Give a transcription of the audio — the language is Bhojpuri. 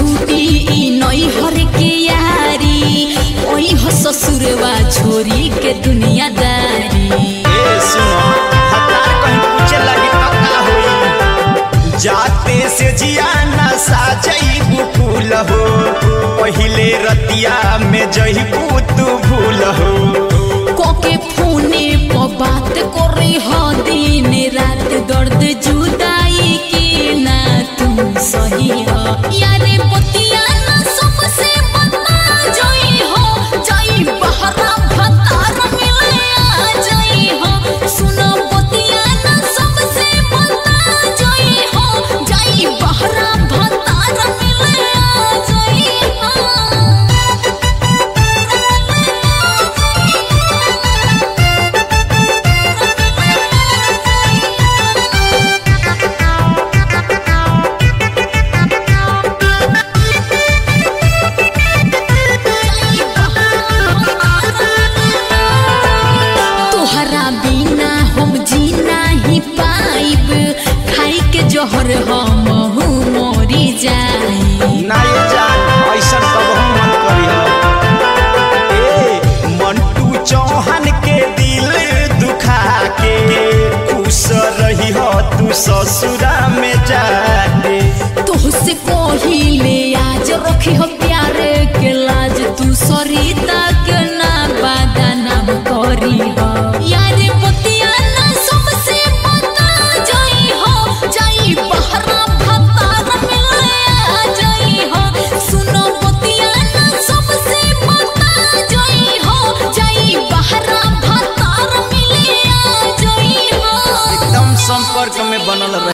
छूटी ई नई हर के यारी ओई हो ससुरवा छोरी के दुनियादारी। ए सुनो हतार कहीं पूछे लगी तो का होई जाते से जियाना साजई बुकुल हो पहिले रतिया में जइबू तू भूल हो कोके फोने पर बात करे हो दिन रात दर्द जुदाई के ना तू सही हो यारे बतिया ना सबसे बता जोई हो जाई बहरा भतार मिले आ जाई हो सुनो बतिया ना सबसे बता जोई हो जाई बहरा भतार मिले आ जाई हो। जोहर हम मोरी जाई ना ये जान ऐसा कबहू मन करी ए मंटू चौहान के दिल दुखा के खुश रही हो तू ससुरा में जाके तुहसे कोहिले आज रखी हो प्यार के लाज तू सरिता के ना बदनाम करी हो यारे बतिया ना सबसे बता जाई हो जाई बहरा भतार मिले आ जाई हो सुनो बतिया ना सबसे बता जाई हो जाई बहरा भतार मिले आ जाई हो एकदम संपर्क में बनल रहे।